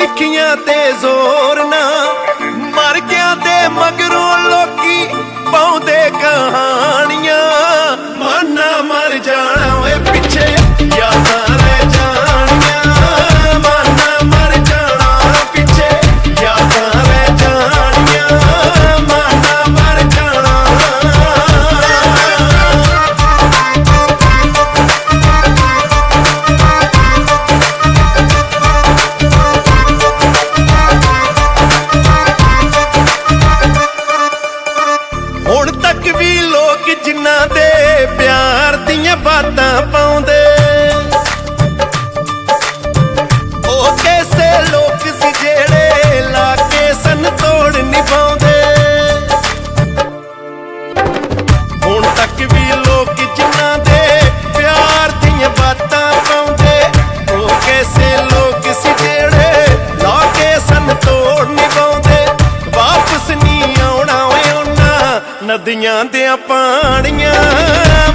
ਲਿਖੀਆਂ ਤੇ ਜ਼ੋਰ ਨਾ, ਮਰ ਗਿਆ ਤੇ ਮਗਰੋਂ ਲੋਕੀ ਪਾਉਂਦੇ ਕਹਾਣੀਆਂ। ਮਾਨਾ ਮਰ ਜਾਣਾ ਓਏ ਪਿੱਛੇ ਯਾਦਾਂ ਰਹਿ ਜਾਣੀਆਂ, ਮਾਨਾ ਮਰ ਜਾਣਾ ਪਿੱਛੇ ਯਾਦਾਂ ਰਹਿ ਜਾਣੀਆਂ, ਮਾਨਾ ਮਰ ਜਾਣਾ। ਹੁਣ ਤੱਕ ਵੀ ਲੋਕ ਜਿਨ੍ਹਾਂ ਦੇ ਪਿਆਰ ਦੀਆਂ ਬਾਤਾਂ ਪਾਉਂਦੇ, ਉਹ ਕੈਸੇ ਲੋਕ ਸੀ ਜਿਹੜੇ ਲਾ ਕੇ ਸਨ ਤੋੜ ਨਿਭਾਉਂਦੇ। ਹੁਣ ਤੱਕ ਵੀ ਲੋਕ ਜਿਨ੍ਹਾਂ ਦੇ ਪਿਆਰ ਦੀਆਂ ਬਾਤਾਂ ਪਾਉਂਦੇ, ਉਹ ਕੈਸੇ ਲੋਕ ਸੀ ਜਿਹੜੇ ਲਾ ਕੇ ਸਨ ਤੋੜ ਨਿਭਾਉਂਦੇ। ਵਾਪਸ ਨਹੀਂ ਆਉਣਾ ਓਏ ਉਹਨਾਂ ਨਦੀਆਂ ਦਿਆਂ ਪਾਣੀਆਂ,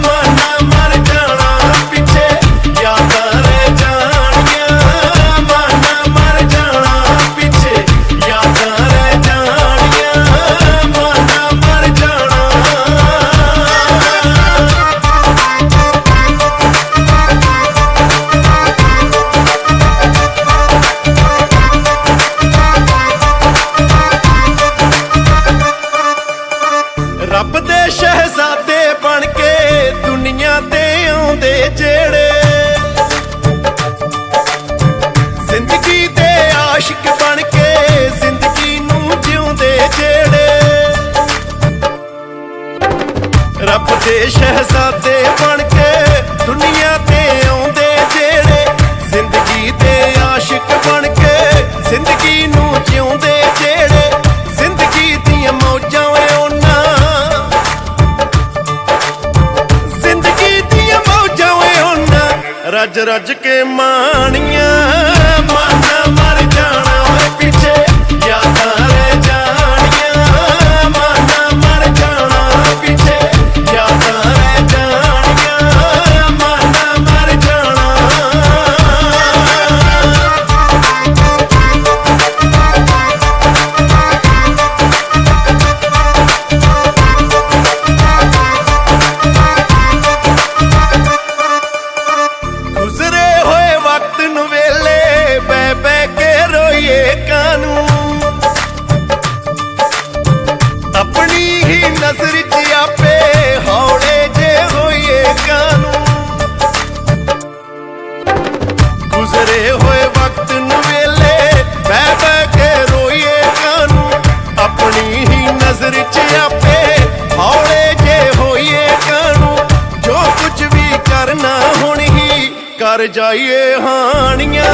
ਮਾਨਾ ਮਰ ਜਾਣਾ ਪਿੱਛੇ ਯਾਦਾਂ ਰਹਿ ਜਾਣੀਆਂ, ਮਾਨਾ ਮਰ ਜਾਣਾ ਪਿੱਛੇ ਯਾਦਾਂ ਰਹਿ ਜਾਣੀਆਂ, ਮਾਨਾ ਮਰ ਜਾਣਾ। ਰੱਬ ਦੇ ਸ਼ਹਿਜ਼ਾਦੇ ਬਣ ਕੇ ਦੁਨੀਆ ਤੇ ਆਉਂਦੇ ਜਿਹੜੇ, ਜ਼ਿੰਦਗੀ ਦੇ ਆਸ਼ਿਕ ਬਣ ਕੇ ਜ਼ਿੰਦਗੀ ਨੂੰ ਜਿਉਂਦੇ ਜਿਹੜੇ। ਰੱਬ ਦੇ ਸ਼ਹਿਜ਼ਾਦੇ ਬਣ ਕੇ ਦੁਨੀਆ ਤੇ ਆਉਂਦੇ ਜਿਹੜੇ, ਜ਼ਿੰਦਗੀ ਦੇ ਆਸ਼ਿਕ ਬਣ ਕੇ ਜ਼ਿੰਦਗੀ ਨੂੰ ਜਿਉਂਦੇ ਜਿਹੜੇ। ਜ਼ਿੰਦਗੀ ਦੀਆਂ ਮੌਜਾਂ ਓਏ ਉਹਨਾਂ, ਜ਼ਿੰਦਗੀ ਦੀਆਂ ਮੌਜਾਂ ਓਏ ਉਹਨਾਂ ਰੱਜ ਰੱਜ ਕੇ ਮਾਣੀਆਂ। ਮਾਨਾ ਮਰ ਜਾਣਾ ਓਏ ਪਿੱਛੇ ਯਾਦਾਂ ਰਹਿ ਜਾਣੀਆਂ, ਮਾਨਾ ਮਰ ਜਾਣਾ ਪਿੱਛੇ ਯਾਦਾਂ ਰਹਿ ਜਾਣੀਆਂ, ਮਾਨਾ ਮਰ ਜਾਣਾ। ਗੁਜ਼ਰੇ ਹੋਏ ਵਕਤ ਨੂੰ ਵੇਲੇ ਬਹਿ ਬਹਿ ਕੇ ਰੋਈਏ ਕਾਨੂੰ, ਆਪਣੀ ਹੀ ਨਜ਼ਰ 'ਚ ਆਪੇ ਹੌਲੇ ਜੇ ਹੋਈਏ ਕਾਨੂੰ। ਗੁਜ਼ਰੇ ਹੋਏ ਵਕਤ ਨੂੰ ਵੇਲੇ ਬਹਿ ਬਹਿ ਕੇ ਰੋਈਏ ਕਾਨੂੰ, ਆਪਣੀ ਹੀ ਨਜ਼ਰ 'ਚ ਆਪੇ ਹੌਲੇ ਜੇ ਹੋਈਏ ਕਾਨੂੰ। ਜੋ ਕੁਝ ਵੀ ਕਰਨਾ ਹੁਣ ਹੀ ਕਰ ਜਾਈਏ ਹਾਣੀਆਂ।